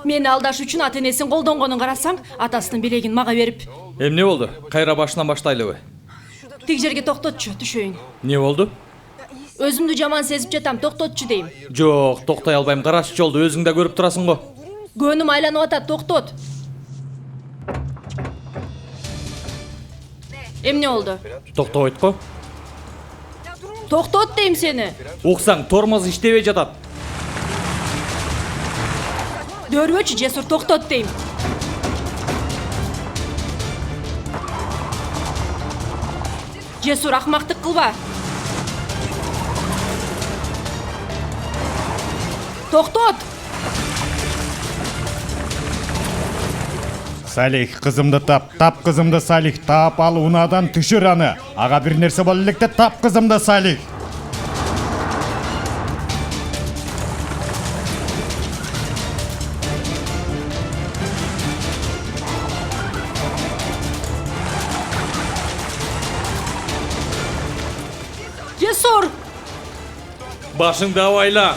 Мени алдаш үчүн ата энесин колдонгонун карасам, атасынын белегин мага берип. Эмне болду? Кайра башынан баштайлыбы? Тиг жерге токтотчу, түшөйүн. Не болду? Өзүмдү жаман сезип жатам, токтотчу дейм. Жок, токтой албайм. Карачы жолду өзүң да көрүп турасың го. Көнүм айланып атат, токтот. Эмне болду? Токтобойт го. Токтот дейм сени. Уксаң, тормоз иштебей жатат. Дөрбөчү, Жесур, токтот дейм. Жесур, акмактык кылба. Токтот. Салих, кызымды тап кызымды, Салих, тап ал, унадан түшүр аны. Ага бир нерсе боло электе, тап кызымды, Салих. Жесур. Башыңды абайла.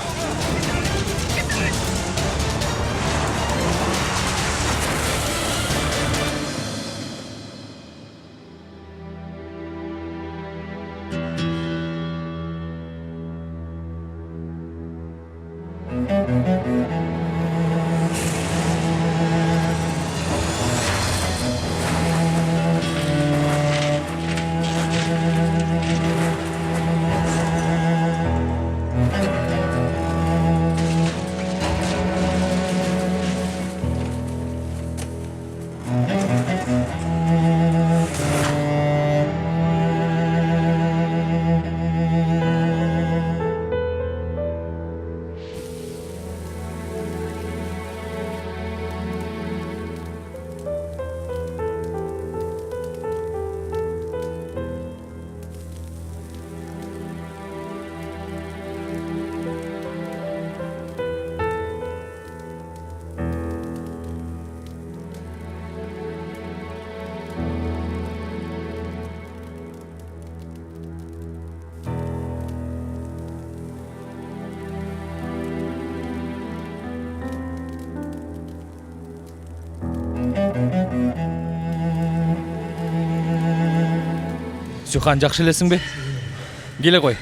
Сюхан, жакшы элесиңби? Келе кой.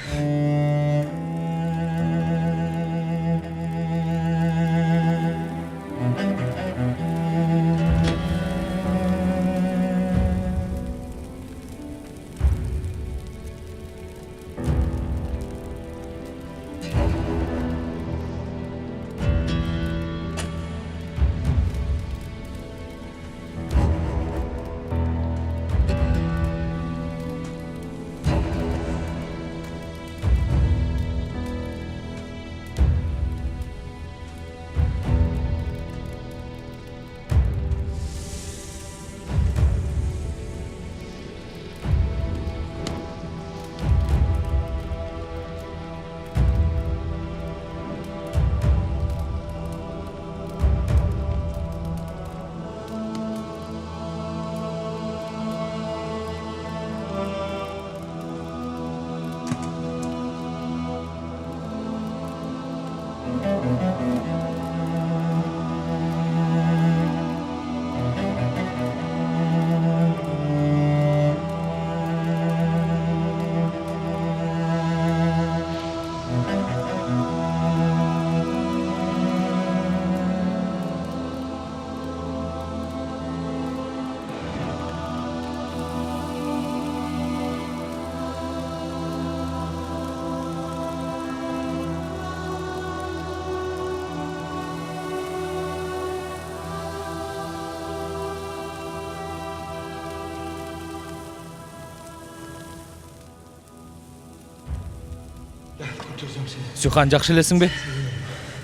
Сюхан, жакшы элесиңби?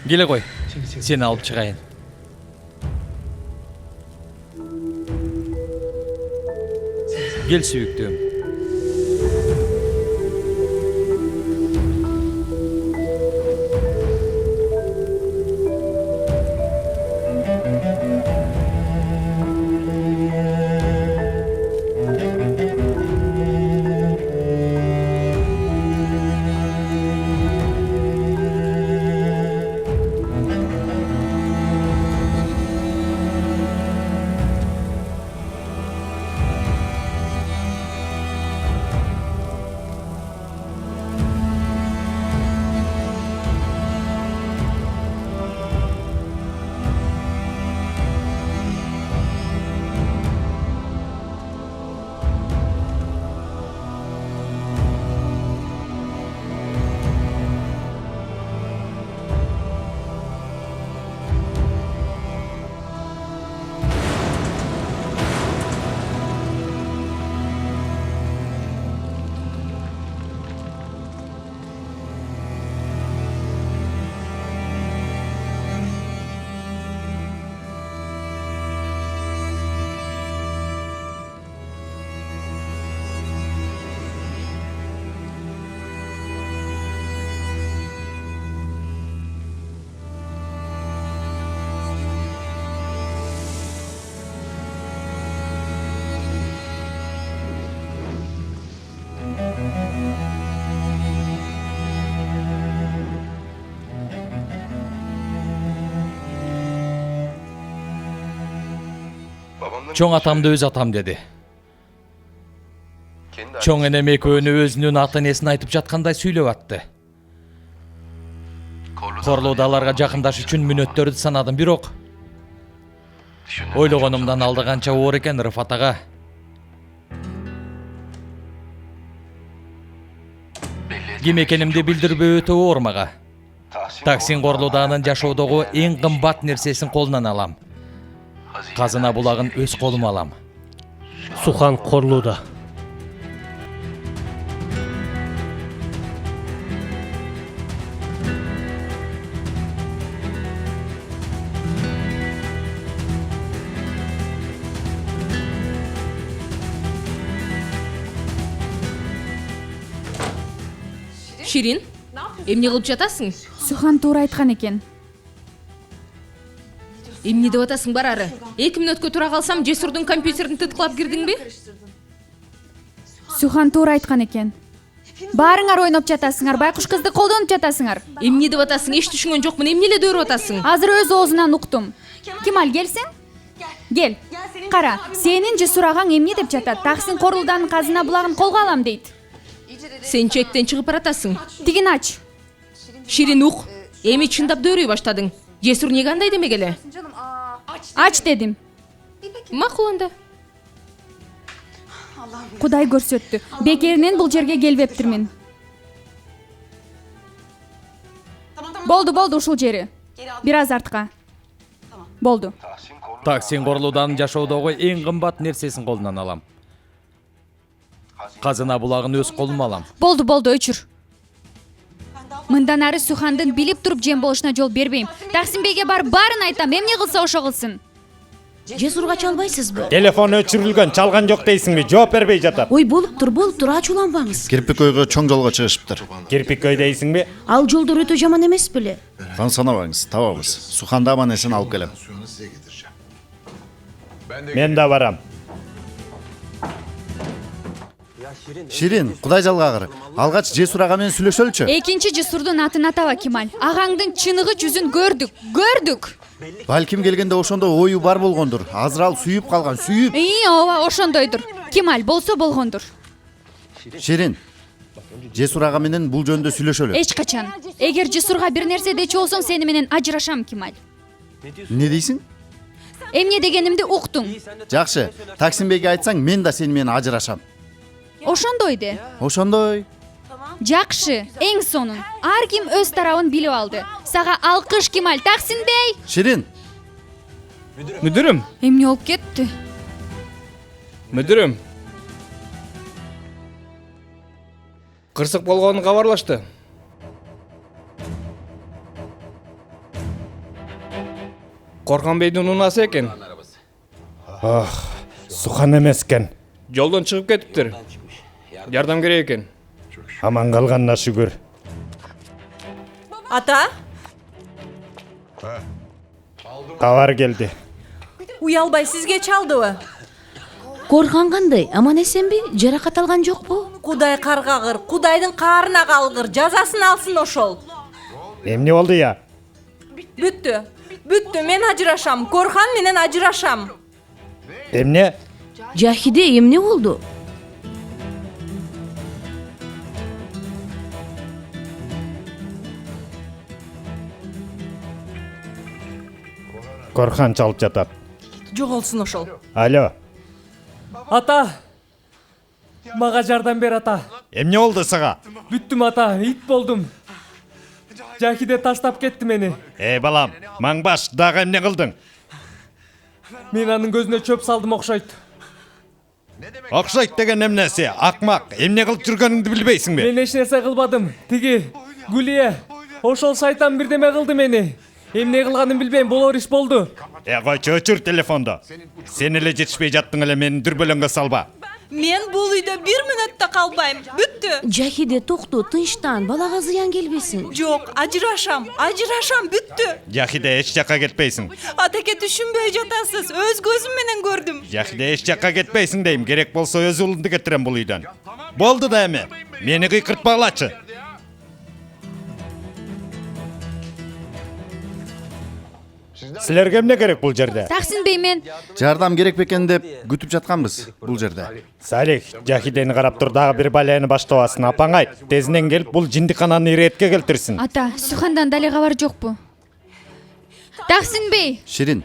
Келе кой. Сени алып чыгайын. Кел, сүйүктүүм. Чоң атамды өз атам деди. Чоң энем экөөнү өзүнүн ата энесин айтып жаткандай сүйлөп атты. Корлоодо аларга жакындаш үчүн мүнөттөрдү санадым, бирок ойлогонумдан алды канча оор экен Рыфат ага. Ким экенимди билдирбөө өтө оор мага. Таксин Корлоодо анын жашоодогу эң кымбат нерсесин колунан алам. Казына булагын өз колума алам. Сухан Корлоодо. Ширин, эмне кылып жатасың? Сухан туура айткан экен. Эмне деп атасың барары? 2 мүнөткө тура калсам, Жесурдун компьютерин тыткылап кирдиңби? Сухан туура айткан экен. Баарыңар ойноп жатасыңар, байкуш кызды колдонуп жатасыңар. Эмне деп атасың? Эч түшүнгөн жокмун. Эмне эле дөрүп атасың? Азыр өз оозунан уктум. Кемал, келсең? Кел. Кара, сенин Жесур агаң эмне деп жатат? Таксин Корлоодонун казына булагын колго алам дейт. Сен чектен чыгып баратасың. Тигин ач. Ширин ук. Эми чындап дөөрөй баштадың. Жесур неге андай демек эле? Ач дедим. Макул анда. Кудай көрсөттү. Бекеринен бул жерге келбептирмин. Болду ушул жери. Бир аз артка. Болду. Таксин Корлоодонун жашоодогу эң кымбат нерсесин колунан алам. Казына булагын өз колума алам. Болду, өчүр. Мындан ары Сухандын билип туруп жем болушуна жол бербейм. Таксин бейге барып баарын айтам, эмне кылса ошо кылсын. Жесурга чалбайсызбы? Телефон өчүрүлгөн, чалган жок дейсиңби? Жооп бербей жатат. Ой, болуп тур, ачууланбаңыз. Кирпикөйгө чоң жолго чыгышыптыр. Кирпикөй дейсиңби? Ал жолдор өтө жаман эмес беле? Кан санабаңыз, табабыз. Суханды аман эсен алып келем. Мен да барам. Ширин, Кудай жалгагыр. Алгач Жесур ага менен сүйлөшөлүчү. Экинчи Жесурдун атын атаба, Кемал. Агаңдын чыныгы жүзүн көрдүк. Балким келгенде ошондо ою бар болгондур. Азыр ал сүйүп калган, сүйүп. Ооба, ошондойдур. Кемал, болсо болгондур. Ширин, Жесур ага менен бул жөнүндө сүйлөшөлү. Эч качан. Эгер Жесурга бир нерсе дечи болсоң, сени менен ажырашам, Кемал. Не дейсиң? Эмне дегенимди уктуң. Жакшы, Таксин бейге айтсаң, мен да сени менен ажырашам. Ошондой де. Ошондой. Жакшы, эң сонун. Ар ким өз тарабын билип алды. Сага алкыш, Кемал. Таксин бей. Ширин, Мүдүрүм, Эмне болуп кетти? мүдүрүм. Кырсык болгонун кабарлашты. Коркон бейдин унаасы экен. Сухан эмес экен. Жолдон чыгып кетиптир. Жардам керек экен. Аман калганына шүгүр. Ата, Кабар келди. уялбай сизге чалдыбы? Коркан кандай? Аман эсенби? Жаракат алган жокпу? Кудай каргагыр, Кудайдын каарына калгыр, жазасын алсын ошол. Эмне болду я? Бүттү, мен ажырашам, Корхан менен ажырашам. Эмне? Жахиде эмне болду? Корхан чалып жатат. Жоголсун ошол. Алло. Ата! Мага жардам бер, ата. Эмне болду сага? Бүттүм, ата, ит болдум. Жахиде таштап кетти мени. Балам, маңбаш, дагы эмне кылдың? Мен анын көзүнө чөп салдым окшойт. Окшойт деген эмнеси? Акмак, эмне кылып жүргөнүңдү билбейсиңби? Мен эч нерсе кылбадым. Тиги Гулия, ошол шайтан бирдеме кылды мени. Эмне кылганын билбейм, болор иш болду. Койчу, өчүр телефонду. Сен эле жетишпей жаттың эле, мени дүрбөлөңгө салба. Мен бул үйдө 1 мүнөттө калбайм. Бүттү. Жахиде токту, тынчтан, балага зыян келбесин. Жок, ажырашам, бүттү. Жахиде эч жакка кетпейсиң. Атеке түшүнбөй жатасыз, өз көзүм менен көрдүм. Жахиде эч жакка кетпейсиң дейм, керек болсо өз уулунду кетирем бул үйдөн. Болду да эми. Мени кыйкыртпагылачы. Силерге эмне керек бул жерде? Таксин бей, мен Жардам керек бекен деп күтүп жатканбыз бул жерде. Салих, Жахидени карап тур, дагы бир балаяны баштабасын. Апаң айт, тезинен келип бул жиндикананы иретке келтирсин. ата, Сухандан дали кабар жокпу? Таксин бей, Ширин,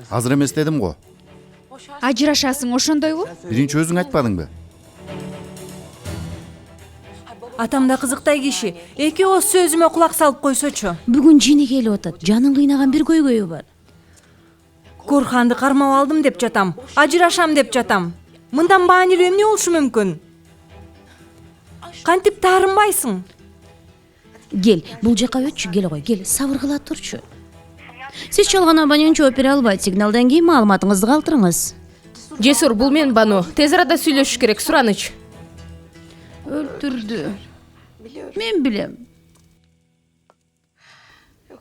азыр эмес дедим го. ажырашасың ошондойбу? Биринчи өзүң айтпадыңбы? Атам да кызыктай киши. Эки ооз сөзүмө кулак салып койсочу. Бүгүн жини келип атат. Жанын кыйнаган бир көйгөйү бар. Корханды кармап алдым деп жатам. Ажырашам деп жатам. Мындан баанилүү эмне болушу мүмкүн? Кантип таарынбайсың? Кел, бул жака өтчү, кел кой, кел, сабыр кыла турчу. Сиз чалган абонент жооп бере албайт. Сигналдан кийин маалыматыңызды калтырыңыз. Жесур, бул мен Бану. Тез арада сүйлөшүш керек, Сураныч. Өлтүрдү. Мен билем.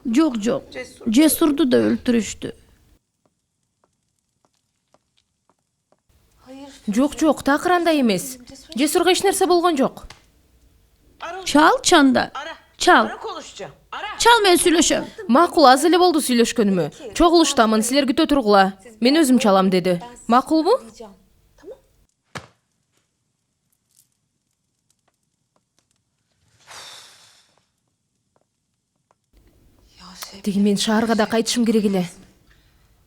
Жок, жок. Жесурду да өлтүрүштү. Жок, так андай эмес. Жесурга эч нерсе болгон жок. Чал чанда. Чал. Чал, мен сүйлөшөм. Макул, аз эле болду сүйлөшкөнүмө. Чогулуштамын, силер күтө тургула. Мен өзүм чалам деди. Макулбу? Тиги мен шаарга да кайтышым керек эле.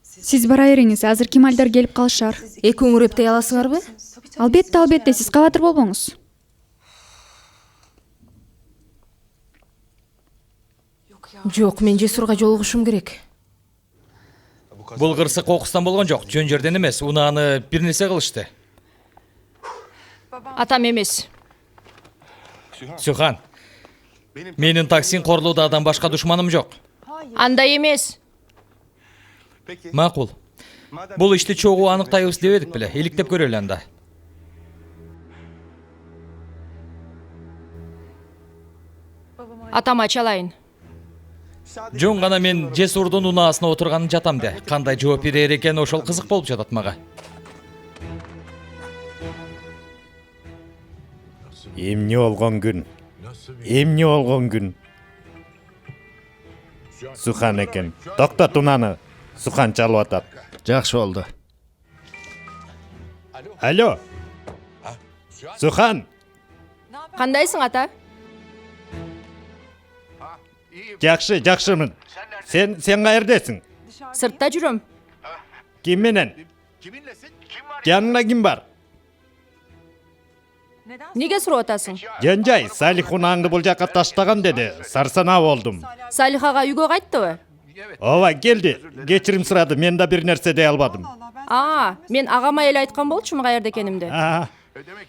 Сиз бара бериңиз, азыр Кемалдар келип калышар. Экөөңөр эптей аласыңарбы? Албетте, сиз кабатыр болбоңуз. Жок, мен Жесурга жолугушум керек. Бул кырсык кокустан болгон жок, жөн жерден эмес, унааны бир нерсе кылышты. Атам эмес. Сухан, менин таксин корлуудаадан башка душманым жок. Андай эмес. Макул. Бул ишти чогуу аныктайбыз дебедик беле, иликтеп көрөлү анда. Атама чалайын. Жөн гана мен Жесурдун унаасына отурганын жатам де. Кандай жооп берер экен, ошол кызык болуп жатат мага. Эмне болгон күн? Эмне болгон күн? Сухан экен. Токтот унаны. Сухан чалып атат. Жакшы болду. Алло. Сухан, Кандайсың, ата? жакшымын. Сен каердесиң? Сыртта жүрөм. Ким менен? Жаныңда ким бар? Неге сурап атасың? Жөнжай, Салих унааңды бул жака таштаган деди. Сарсанаа болдум. Салихага үйгө кайттыбы? Ооба, келди. Кечирим сурады. Мен да бир нерсе дей албадым. Мен агама эле айткан болчумун каерде экенимди.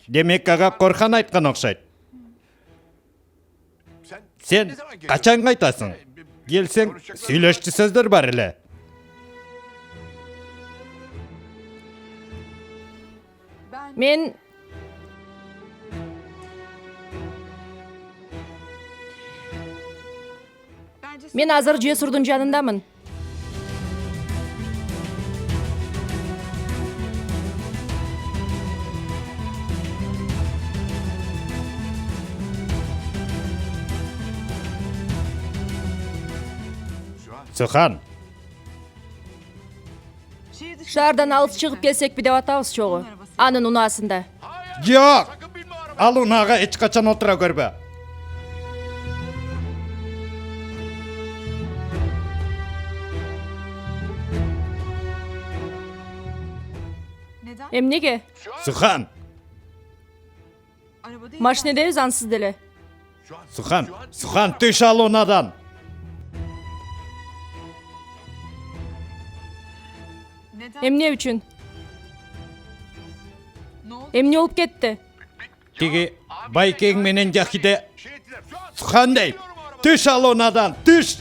Демек ага Корхан айткан окшойт. Сен качан кайтасың? Келсең, сүйлөшчү сөздөр бар эле. Мен азыр Жесурдун жанындамын. Сухан, Шаардан алыс чыгып келсекпи деп атабыз чогу. Анын унаасында. жок. Ал унаага эч качан отура көрбө. Эмнеге? Сухан, Машинедебиз ансыз деле. Сухан, түш ал унадан. Эмне үчүн? Эмне болуп кетти? Тиги Байкең менен Жахиде. Сухан дейт. Түш ал унадан, түш.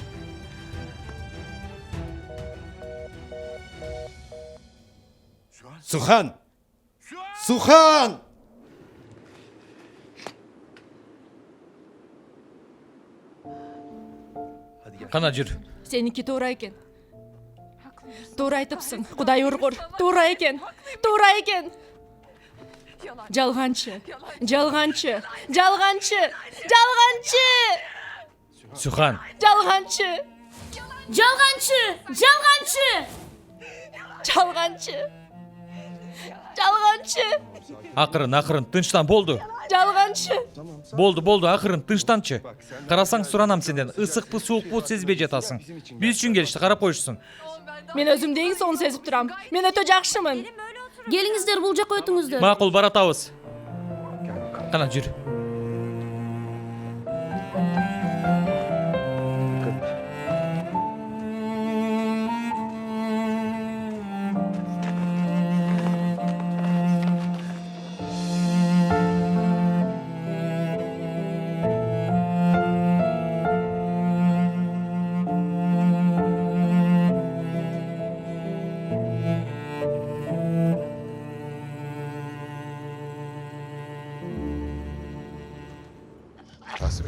Сухан. Кана жүр. Сеники туура экен. Туура айтыпсың. Кудай ургур. Туура экен. Жалганчы. Сухан. Жалганчы. жалганчы жалганчы Акырын, тынчтан болду. жалганчы Болду, акырын, тынчтанчы. Карасаң суранам сенден, ысыкпы, суукпу сезбей жатасың. Биз үчүн келишти, карап коюшсуң. мен өзүмдү эң сонун сезип турам. Мен өтө жакшымын. келиңиздер бул жака өтүңүздөр. Макул, баратабыз. Кана жүр.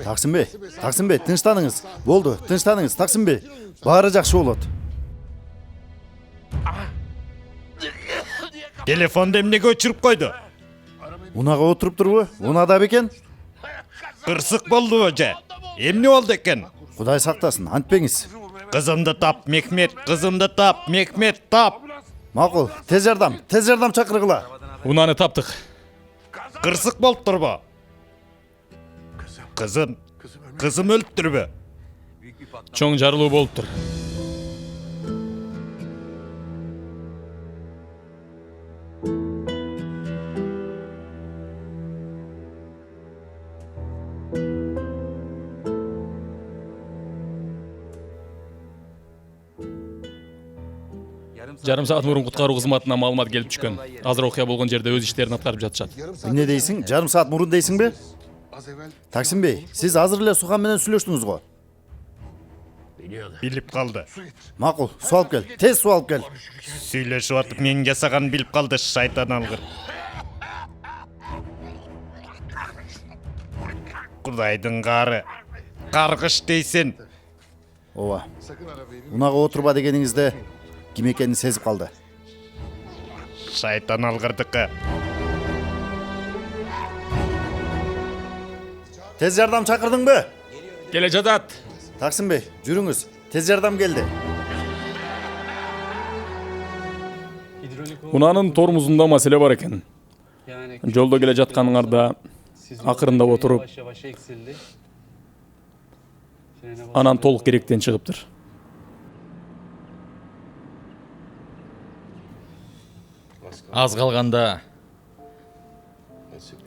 Таксимбей, тынчтаныңыз. Болду, тынчтаныңыз, Таксимбей. Баары жакшы болот. Телефонду эмнеге өчүрүп койду? Унага отуруп турбу? Унада бекен? Кырсык болдубу же? Эмне болду экен? Кудай сактасын, антпеңиз. Кызымды тап, Мехмет, кызымды тап, Мехмет тап. Макул, тез жардам чакыргыла. Унаны таптык. Кырсык болуп турбу? Кызым өлүптүрбү? Чоң жарылуу болуптур. Жарым саат мурун куткаруу кызматына маалымат келип түшкөн. Азыр окуя болгон жерде өз иштерин аткарып жатышат. Эмне дейсиң? Жарым саат мурун дейсиңби? Таксимбей, сиз азыр эле Сухан менен сүйлөштүңүз го. Билип калды. Макул, суу алып кел. Тез суу алып кел. Сүйлөшүп атып мен жасаган билип калды, шайтан алгыр. Кудайдын кары. Каргыш дейсин. Ооба. Унага отурба дегениңизде ким экенин сезип калды. Шайтан алгырдыкы. Тез жардам чакырдыңбы? Келе жатат. Таксимбей, жүрүңүз. Тез жардам келди. Унанын тормузунда маселе бар экен. Жолдо келе жатканыңарда акырындап отуруп, анан толук керектен чыгыптыр. Аз калганда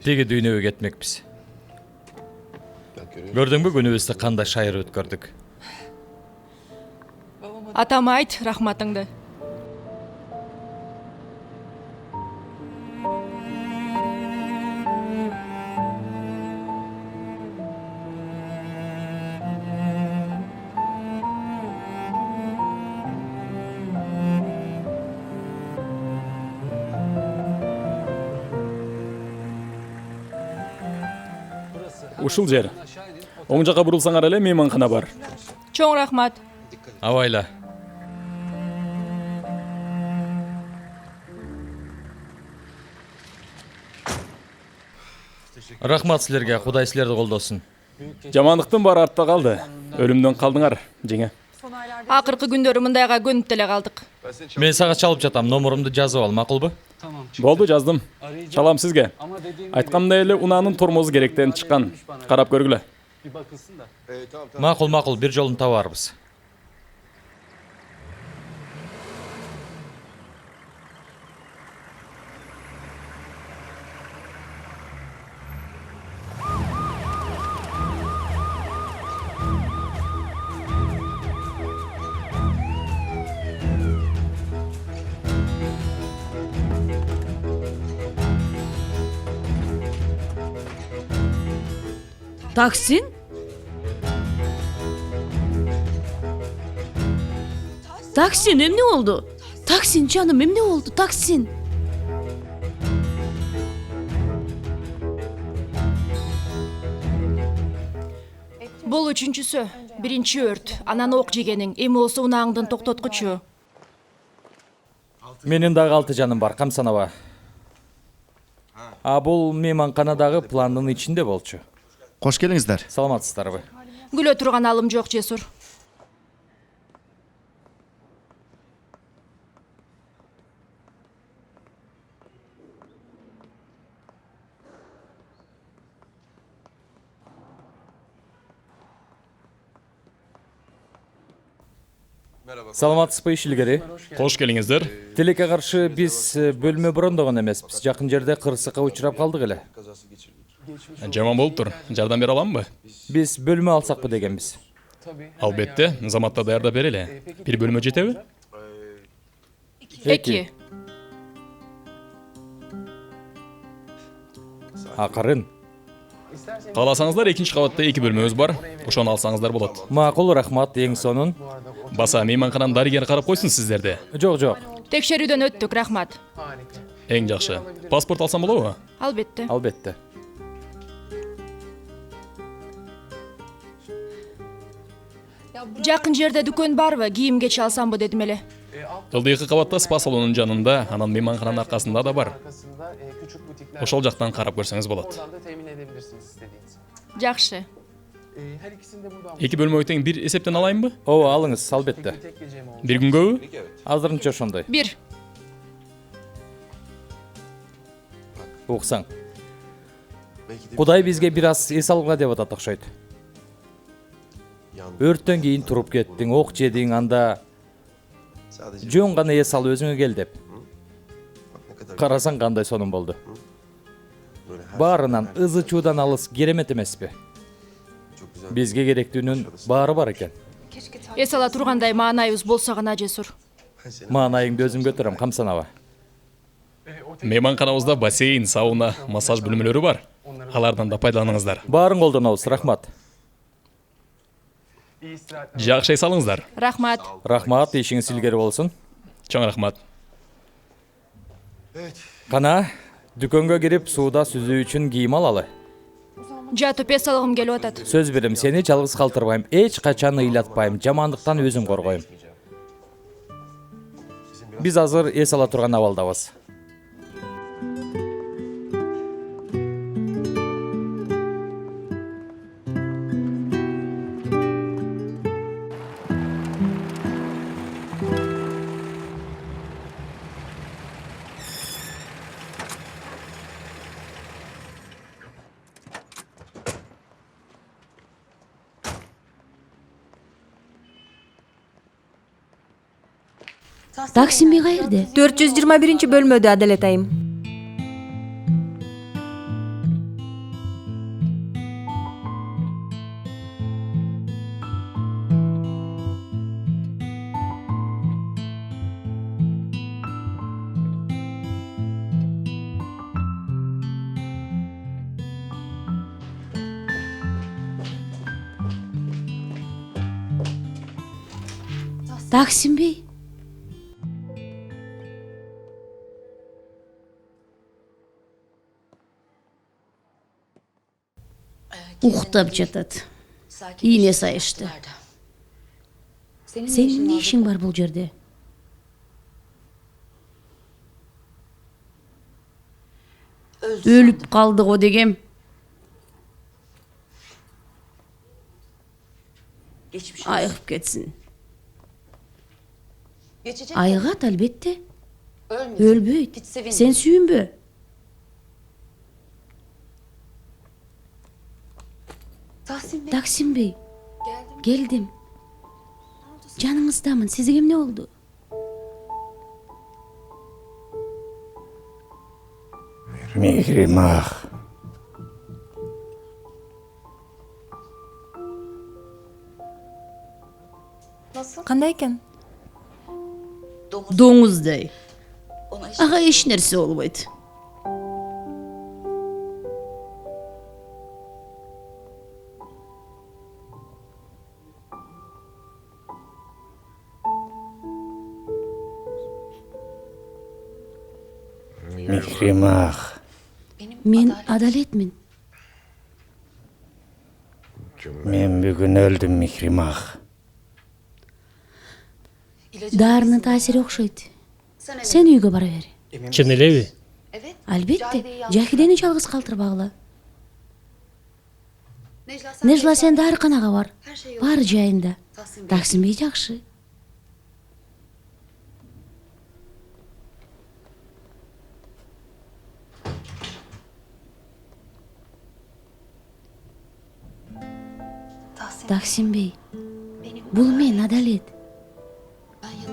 теги дүйнөгө кетмекпиз. Көрдүңбү күнүбүздү кандай шайыр өткөрдүк. Атама айт рахматыңды. Ушул жер. Оң жака бурулсаңар эле мейманкана бар. Чоң рахмат. Абайла. Рахмат силерге, Кудай силерди колдосун. Жамандыктын баары артта калды. Өлүмдөн калдыңар, жеңе. Акыркы күндөрү мындайга көнүп деле калдык. Мен сага чалып жатам, номурумду жазып ал, макулбу? Болду, жаздым. Чалам сизге. Айткамдай эле унанын тормозу керектен чыккан. Карап көргүлө. Макул, бир жолун табарбыз. Таксин? Таксин, эмне болду? Таксин, жаным, эмне болду? Таксин. Бул үчүнчүсү. Биринчи өрт. Анан ок жегениң. Эми болсо унааңдын токтоткучу. Менин дагы 6 жаным бар, камсанаба. А бул мейманканадагы пландын ичинде болчу. Кош келиңиздер. Саламатсыздарбы? Күлө турган алым жок, Жесур. Саламатсызбы иш илгери? Қош келиңиздер. Тилекке каршы биз бөлмө брондогон эмеспиз. Жакын жерде кырсыкка учурап калдык эле. Жаман болуп тур. Жардам бере аламбы? Биз бөлмө алсакпы дегенбиз. Албетте, заматта даярдап берели. Бир бөлмө жетеби? 2. Акырын. Кааласаңыздар экинчи кабатта 2 бөлмөбүз бар. Ошону алсаңыздар болот. Макул, рахмат. Эң сонун. Баса мейманкананы дарыгер карап койсун сиздерди. Жок. Текшерүүдөн өттүк, рахмат. Эң жакшы. Паспорт алсам болобу? Албетте. Албетте. Жакын жерде дүкөн барбы? Кийим кечи алсамбы дедим эле. Ылдыйкы кабатта спа салонунун жанында, анан мейманкананын аркасында да бар. Ошол жактан карап көрсөңүз болот. Жакшы. 2 бөлмө тең бир эсептен алайынбы? Ооба, алыңыз, албетте. Бир күнгөбү? Азырынча ошондой. 1. Уксаң. Кудай бизге бир аз эс алгыла деп атат окшойт. Өрттөн кийин туруп кеттиң, ок жедиң, анда жөн гана эс алып өзүңө кел деп. Карасаң кандай сонун болду. Баарынан ызы-чуудан алыс керемет эмеспи? Бизге керектүүнүн баары бар экен. Эс ала тургандай маанайыбыз болсо гана жесур. Маанайыңды өзүм көтөрөм, камсанаба. Мейманканабызда бассейн, сауна, массаж бөлмөлөрү бар. Алардан да пайдаланыңыздар. Баарын колдонобуз, рахмат. Жакшы эс алыңыздар. Рахмат. Рахмат, ишиңиз илгери болсун. Чоң рахмат. Кана, дүкөнгө кирип сууда сүзүү үчүн кийим алалы. Жатып эс алгым келип атат. Сөз берем, сени жалгыз калтырбайм, эч качан ыйлатпайм, жамандыктан өзүм коргойм. Биз азыр эс ала турган абалдабыз. Таксимби каерде? 421 бөлмөдө, Адалет айым. Таксимби? Уктап жатат. Ийне сайышты. Сенин эмне ишиң бар бул жерде? Өлүп калды го дегем. Айыгып кетсин. Айыгат албетте. Өлбөйт. Сен сүйүнбө. Таксимби, келдим. Жаныңыздамын, сизге эмне болду? Мехримах. Кандай экен? Доңуздай. Ага эч нерсе болбойт. Мехримах. Мен Адалетмин. Мен бүгүн өлдүм, Мехримах. Дарынын таасири окшойт. Сен үйгө бара бер. Чын элеби? Албетте, Жахидени жалгыз калтырбагыла. Нежла, сен дарыканага бар. Баары жайында. Таксимби жакшы. Таксимби, бул мен, Адалет.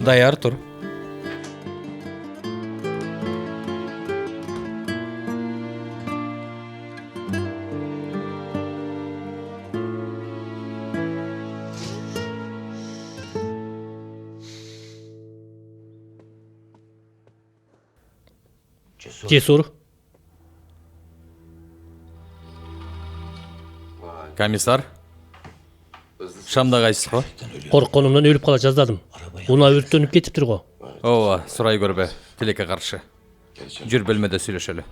Даяр тур. Cesur. Комиссар. Шамда кайсыз го? Коркконумдан өлүп кала жаздадым. Унаа өрттөнүп кетиптир го. Ооба, сурай көрбө. Тилекке каршы. Жүр бөлмөдө сүйлөшөлү.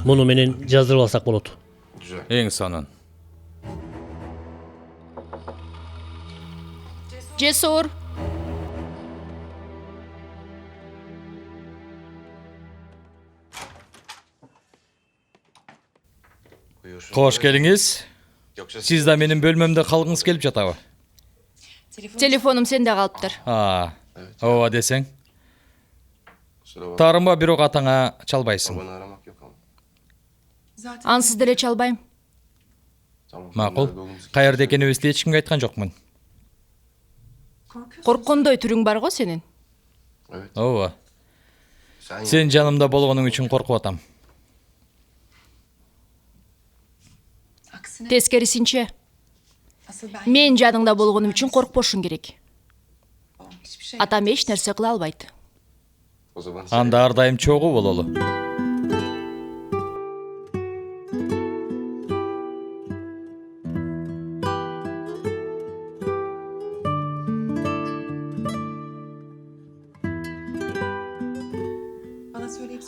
Муну менен жаздырып алсак болот. Эң сонун. Cesur. Кош келиңиz. Сиз да менин бөлмөмдө калгыңыз келип жатабы? Telefonum sende kalıptır. Ооба десең. Тарыма бирок атаңа чалбайсың. Ansız деле çalbayım. Макул. Каерде экенибизди эч кимге айткан жокмун. Korkkondoy түрүң бар го senin. Ооба. Сен жанымда болгонуң үчүн коркуп атам. Teskerisinçe. Men жаныңда болгонум үчүн коркпошуң керек. Атам эч нерсе кыла албайт. Анда ар дайым чогуу бололу.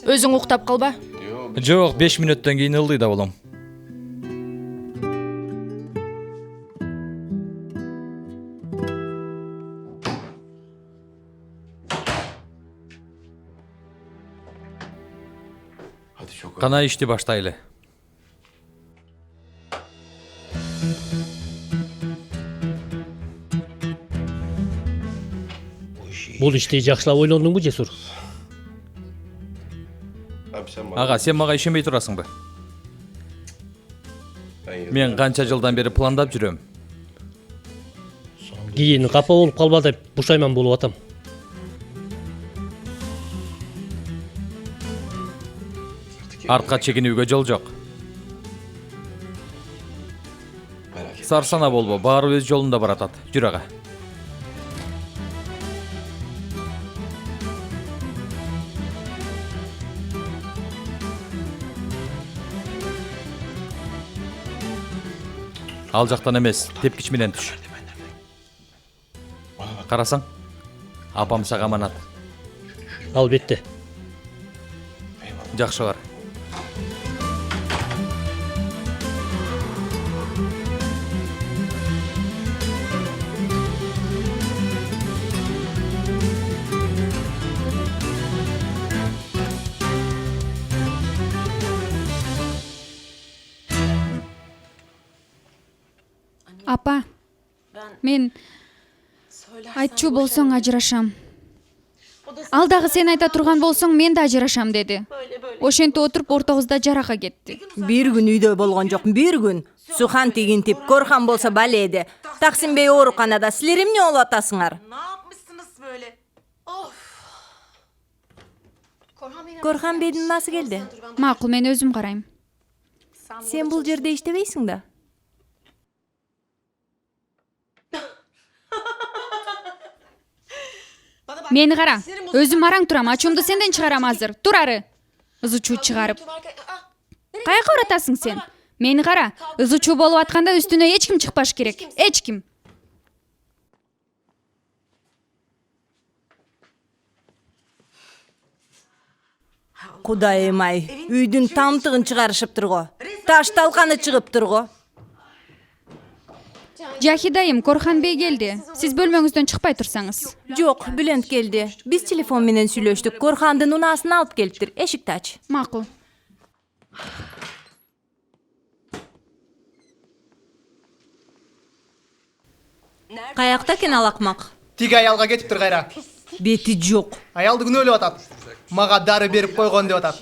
Өзүң уктап калба. Жок, 5 мүнөттөн кийин ылдый да болом. Кана ишти баштайлы. Бул ишти жакшылап ойлондуңбу, Жесур? Ага, сен мага ишенбей турасыңбы? Мен канча жылдан бери пландап жүрөм. Кийин капа болуп калба деп бушайман болуп атам. Артка чегинүүгө жол жок. Сарсана болбо, баары өз жолунда баратат. Жүр ага. Ал жактан эмес, тепкич менен түш. Карасаң, апам сага аманат. Албетте. Жакшы бар. Апа, мен айтчу болсоң ажырашам. Ал дагы сен айта турган болсоң мен да ажырашам деди. Ошентип отуруп ортобузда жарака кетти. Бир күн үйдө болгон жок, бир күн. Сухан тигинтип, Корхан болсо баледи. Таксимбей ооруканада, силер эмне болуп атасыңар? Корхан бейдин насы келди? Макул, мен өзүм карайм. Сен бул жерде иштебейсиң да? Мени кара, өзүм араң турам, ачуумду сенден чыгарам азыр. Тур ары. Ызычуу чыгарып. Каяка баратасың сен? Мени кара, ызычуу болуп атканда үстүнө эч ким чыкпаш керек. Эч ким. Кудайым ай, үйдүн тамтыгын чыгарышыптыр го. Таш талканы чыгыптыр го. Жахидайым, Корхан бей келди. Сиз бөлмөңүздөн чыкпай турсаңыз. Жок, Бülent келди. Биз телефон менен сүйлөштүк. Корхандын унаасын алып келиптир. Эшикти ач. Макул. Каякта экен ал акмак? Тиги аялга кетиптир кайра. бети жок. Аялды күнөө өлүп атат. Мага дары берип койгон деп атат.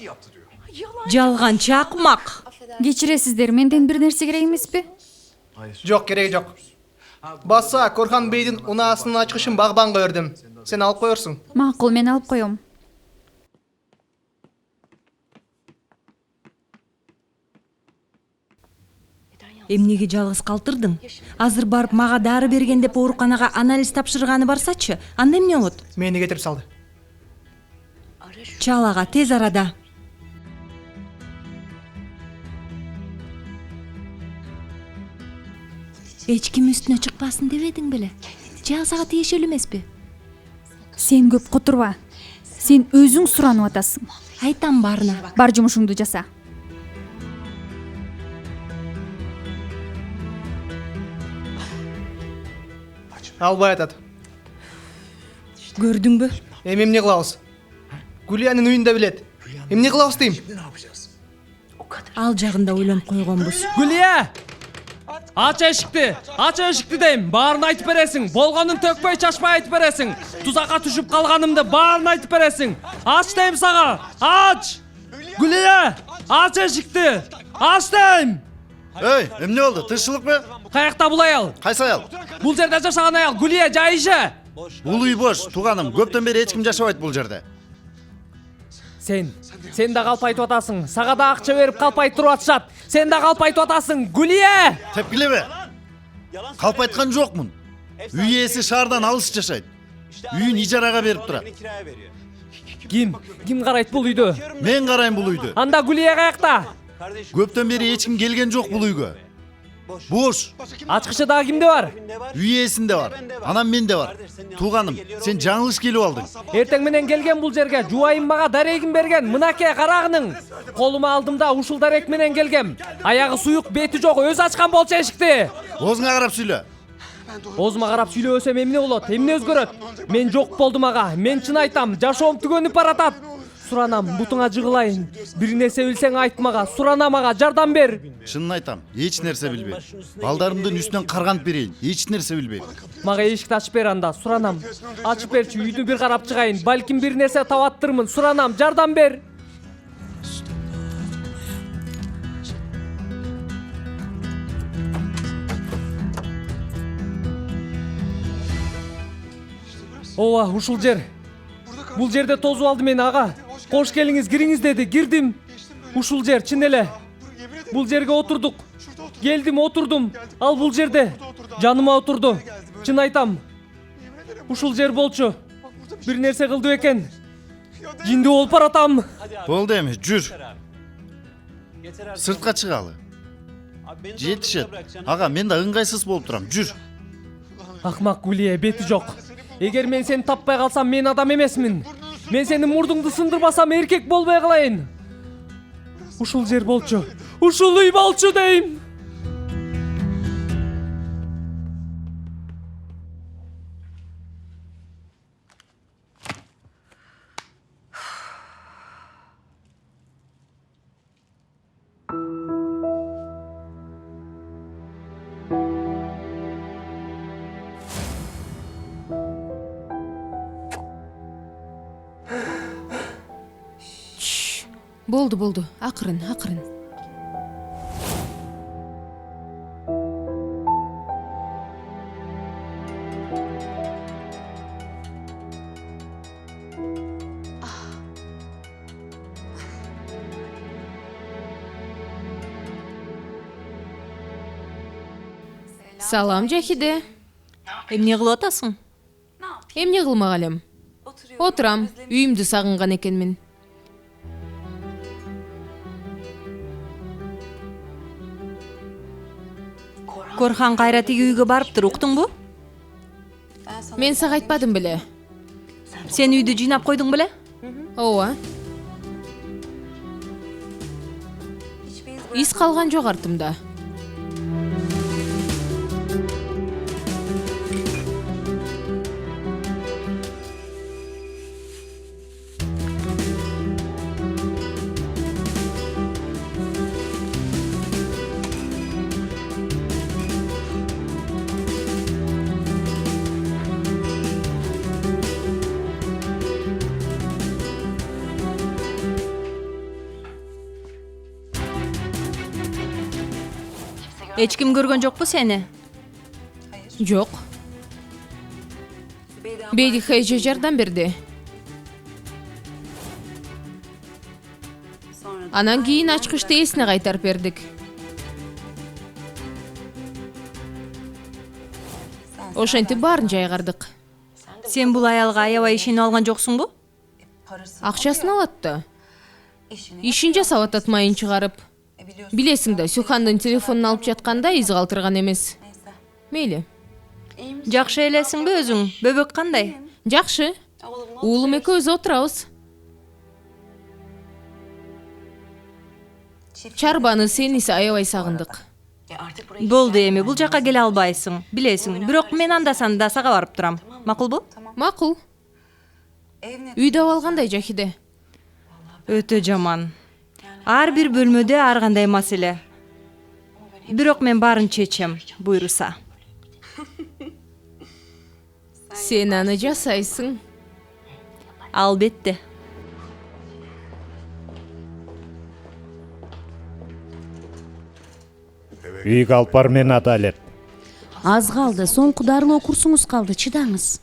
Жалганчы акмак. Кечиресиздер, менден бир нерсе керек эмеспи? Жок, кереги жок. Баса Корхан бейдин унаасынын ачкычын багбанга бердим. Сен алып коерсуң. Макул, мен алып коем. Эмнеге жалгыз калтырдың? Азыр барып мага дары берген деп ооруканага анализ тапшырганы барсачы, анда эмне болот? Мени кетирип салды. Чал ага, тез арада. Эч ким үстүнө чыкпасын дебедиң беле? Жал сага тиешелүү эмеспи? Сен көп кутурба. Сен өзүң суранып атасың. Айтам барына. Бар жумушуңду жаса. Албай атат. Көрдүңбү? Эми эмне кылабыз? Гулиянын үйүндө билет. Эмне кылабыз дейм? Ал жагында ойлонуп койгонбуз. Гулия! Ач эшикти дейм. Баарын айтып бересиң. Болгонун төкпөй чачпай айтып бересиң. Тузакка түшүп калганымды баарын айтып бересиң. Ач дейм сага. Ач! Гулия! Ач эшикти. Ач дейм. Эй, эмне болду? Тынччылыкпы? Каякта бул аял? Кайсы аял? Бул жерде жашаган аял Гулия жайышы. Бул үй бош, тууганым. Көптөн бери эч ким жашабайт бул жерде. Сен да калп айтып атасың. Сага да акча берип калп айтып туруп атышат. Сен да калп айтып атасың. Гулия! Тепкилебе. Калп айткан жокмун. Үй ээси шаардан алыс жашайт. Үйүн ижарага берип турат. Ким карайт бул үйдү? Мен карайм бул үйдү. Анда Гулия каякта? Көптөн бери эч ким келген жок бул үйгө. Бош. Ачкычы дагы кимде бар? Үй ээсинде бар. Анан менде бар. Тууганым, сен жаңылыш келип алдың. Эртең менен келген бул жерге. Жубайым мага дарегин берген. Мынаке карагының. Колума алдым да ушул дарек менен келгем. Аягы суюк, бети жок, өзү ачкан болчу эшикти. Оозуңа карап сүйлө. Оозума карап сүйлөбөсөм эмне болот? Эмне өзгөрөт? Мен жок болдум ага. Мен чын айтам, жашоом түгөнүп баратат. Суранам, бутуңа жыгылайын. Бир нерсе билсең айт мага. Суранам ага, жардам бер. Шынын айтам, эч нерсе билбейм. Балдарымдын үстүнөн карганып берейин. Эч нерсе билбейм. Мага эшикти ачып бер анда, суранам. Ачып берчи, үйдү бир карап чыгайын. Балким бир нерсе табаттырмын. Суранам, жардам бер. Ооба, ушул жер. Бул жерде тозуп алды мени ага. Кош келиңиз, кириңиз деди. Кирдим. Ушул жер чын эле. Бул жерге отурдук. Келдим, отурдум. Ал бул жерде. Жаныма отурду. Чын айтам. Ушул жер болчу. Бир нерсе кылды экен. Жиндүү болуп баратам. Болду эми, жүр. Сыртка чыгалы. Жетишет. Ага, мен да ыңгайсыз болуп турам. Жүр. Акмак Гулия, бети жок. Эгер мен сени таппай калсам, мен адам эмесмин. Мен сенин мурдуңду сындырбасам, эркек болбой калайын. Ушул жер болчу. Ушул үй болчу дейм. Болду. Акырын. Салам, Жахиде. Эмне кылып атасың? Эмне кылмак элем? Отурам, үйүмдү сагынган экенмин. Корхан кайра тиги үйгө барыптыр, уктуңбу? Мен сага айтпадым беле. Сен үйдү жыйнап койдуң беле? Ооба. Из калган жок артымда. Эч ким көргөн жокпу сени? Жок. Бейдик эже жардам берди. Анан кийин ачкычты эсине кайтарып бердик. Ошентип баарын жайгардык. Сен бул аялга аябай ишенип алган жоксуңбу? Акчасын алат да. Ишин жасап атат майын чыгарып. Билесиң да, Сухандын телефонун алып жатканда из калтырган эмес. Мейли. Жакшы элесиңби өзүң? Бөбөк кандай? Жакшы. Уулум экөөбүз отурабыз. Чарбаны сениси аябай сагындык. Болду эми, бул жака келе албайсың. Билесиң, бирок мен анда-санда сага барып турам. Макулбу? Макул. Үйдө алгандай Жахиде. Өтө жаман. Ар бир бөлмөдө ар кандай маселе. Бирок мен баарын чечем, буйруса. Сен аны жасайсың. Албетте. Үйгө алып бар мен Адалет. Аз калды, соңку дарылоо курсуңуз калды, чыдаңыз.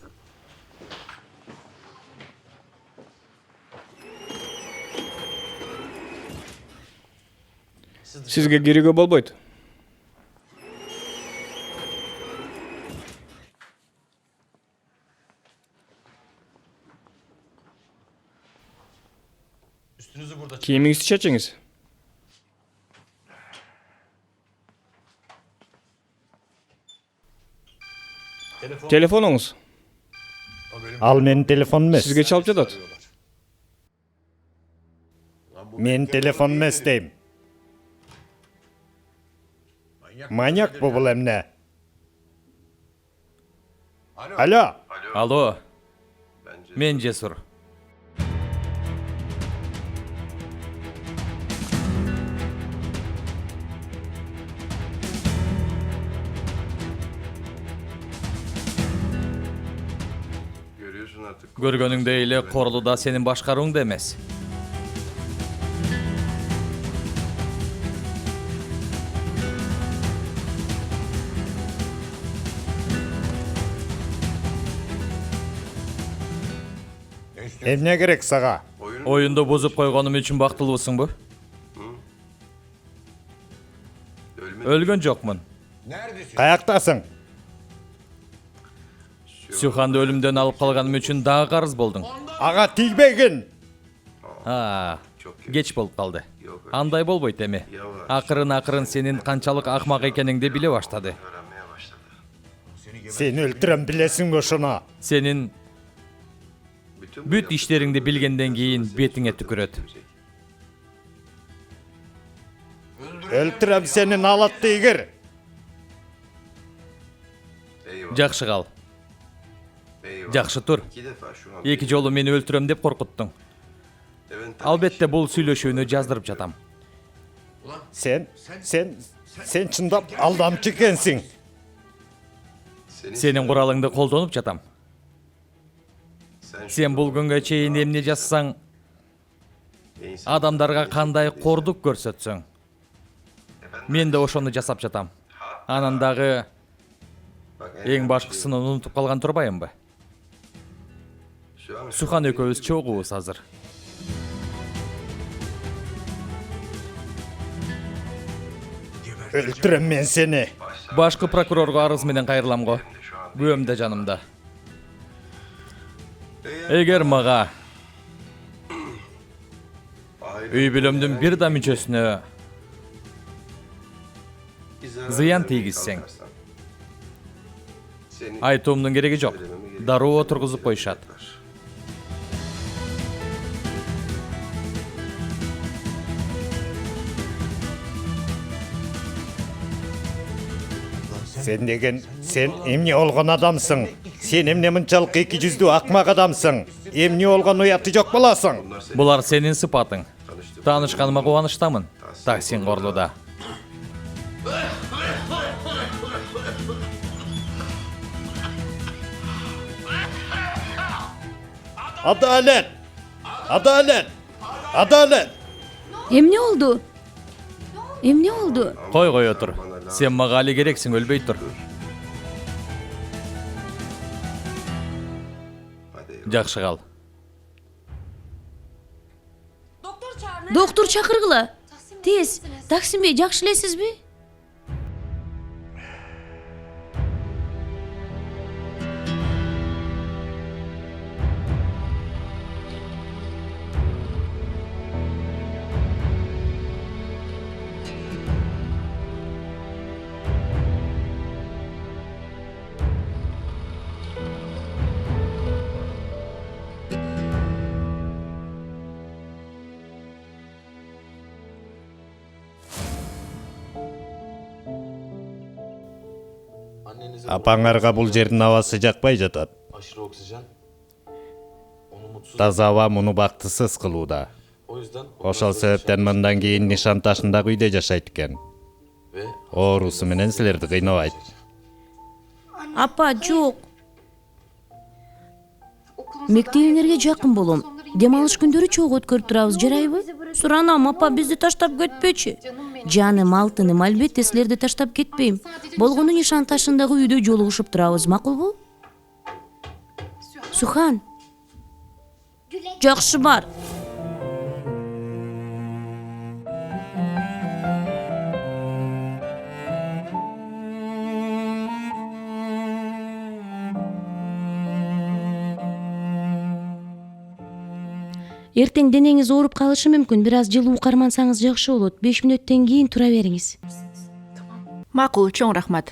Сизге кирүүгө болбойт. Кийимиңизди чечиңиз. Телефонуңуз. Ал менин телефонум эмес. Сизге чалып жатат. Менин телефонум эмес дейм. Маньяк бу бул эмне? Алло. Алло. Мен Жесур. Көргөнүңдөй эле Корлуда сенин башкарууңда эмес. Эмне керек сага? Оюнду бузуп койгонум үчүн бактылуусуңбу? Өлгөн жокмун. Каяктасың? Суханды өлүмдөн алып калганым үчүн дагы карыз болдуң. Ага тийбегин. Кеч болуп калды. Андай болбойт эми. Акырын сенин канчалык акмак экениңди биле баштады. Сени өлтүрөм, билесиңби ошону? Сенин бүт иштериңди билгенден кийин бетиңе түкүрөт. Өлтүрөм сени, налат тийгир. Жакшы кал. Жакшы тур. Эки жолу мени өлтүрөм деп коркуттуң. Албетте бул сүйлөшүүнү жаздырып жатам. Сен чындап алдамчы экенсиң. Сенин куралыңды колдонуп жатам. Сен бул күнгө чейин эмне жазсаң, адамдарга кандай кордук көрсөтсөң, мен да ошону жасап жатам. Анан дагы эң башкысын унутуп калган турбайымбы? Сухан экөөбүз чогуубуз азыр. Өлтүрөм мен сени. Башкы прокурорго арыз менен кайрылам го. Күбөм да жанымда. Эгер мага үй бүлөмдүн бир да мүчөсүнө зыян тийгизсең, айтуумдун кереги жок. Дароо отургузуп коюшат. Сен эмне болгон адамсың? Сен эмне мынчалык эки жүздүү акмак адамсың? Эмне болгон уяты жок болосуң? Булар сенин сыпатың. Таанышканыма кубанычтамын. Таксин Корлуда. Адалет! Адалет! Адалет! Эмне болду? Эмне болду? Кой отур. Сен мага али керексиң, өлбөй тур. Жакшы кал. Доктор чакыргыла. Тез. Таксим Бей, жакшы элесизби? Апаңарга бул жердин абасы жакпай жатат. Таза аба муну бактысыз кылууда. Ошол себептен мындан кийин Нишан ташындагы үйдө жашайт экен. Оорусу менен силерди кыйнабайт. Апа, жок. Мектебиңерге жакын болом. Дем алыш күндөрү чогуу өткөрүп турабыз, жарайбы? Суранам, апа, бизди таштап кетпечи. Жаным, алтыным, албетте силерди таштап кетпейм. Болгону Нишан ташындагы үйдө жолугушуп турабыз, макулбу? Сухан. Жакшы бар. Эртең денеңиз ооруп калышы мүмкүн, бир аз жылуу кармансаңыз жакшы болот. 5 мүнөттөн кийин тура бериңиз. Макул, чоң рахмат.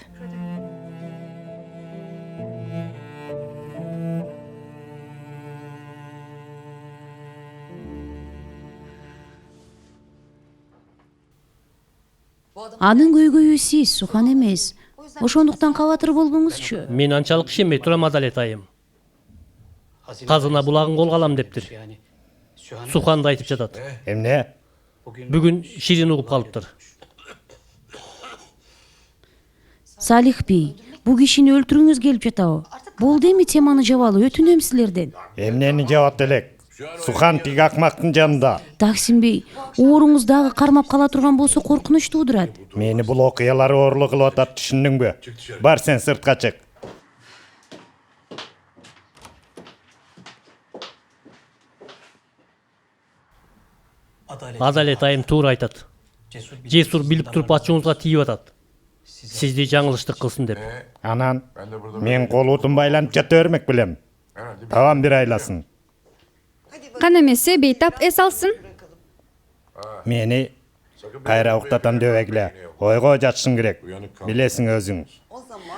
Анын көйгөйү сиз, Сухан эмес. Ошондуктан кабатыр болбоңузчу. Мен анчалык ишенбей турам, Адалет айым. Казына булагын колго алам дептир. Суханды айтып жатат. Эмне? Бүгүн Ширин угуп калыптыр. Салих Бей, бул кишини өлтүрүүңүз келип жатабы? Болду, эми теманы жабалы, өтүнөм силерден. Эмнени жабат элек? Сухан тиги акмактын жанында. Таксим Бей, ооруңуз дагы кармап кала турган болсо коркунуч туудурат. Мени бул окуялар оорлук кылып атат, түшүндүңбү? Бар, сен сыртка чык. Адалет айым туура айтат. Жесур билип туруп ачууңузга тийип атат. Сизди жаңылыштык кылсын деп. Анан мен колутум байланып жата бермек билем. Табан бир айласын. Кана эмесе бейтап эс алсын. Мени кайра уктатам дебегиле. Ойго жатышың керек. Билесиң өзүң.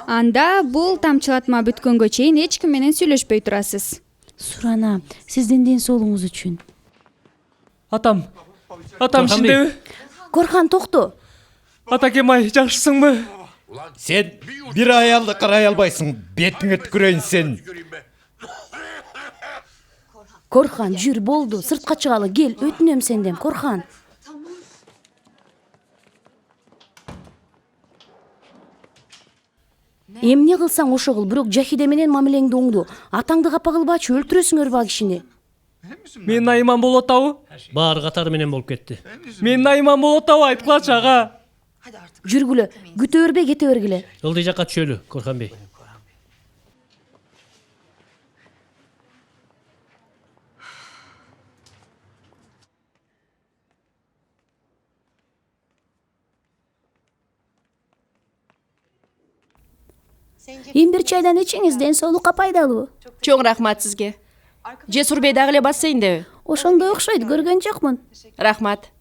Анда бул тамчылатма бүткөнгө чейин эч ким менен сүйлөшпөй турасыз. Сурана, сиздин ден соолугуңуз үчүн. Атам ишиндеби? Корхан, токто. Атакемай, жакшысыңбы? Сен бир аялды карай албайсың. Бетиңе түкүрөйүн сен. Корхан, жүр, болду. Сыртка чыгалы, кел, өтүнөм сенден, Корхан. Эмне кылсаң ошо кыл, бирок Жахиде менен мамилеңди оңду. Атаңды капа кылбачы, өлтүрөсүңөр ба кишини. Менин айыман болуп атабы? Баары катары менен болуп кетти. Менин айыман болуп атабы, айткылачы ага. Жүргүлө, күтө бербей кете бергиле. Ылдый жакка түшөлү, Корхан Бей. Бир чайдан ичиңиз, ден соолукка пайдалуу. Чоң рахмат сизге. Жесур Бей дагы эле бассейнде. Ошондой окшойт, көргөн жокмун. Рахмат.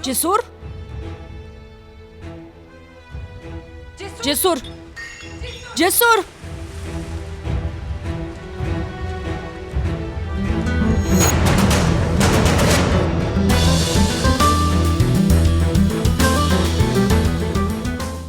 Cesur? Cesur! Cesur!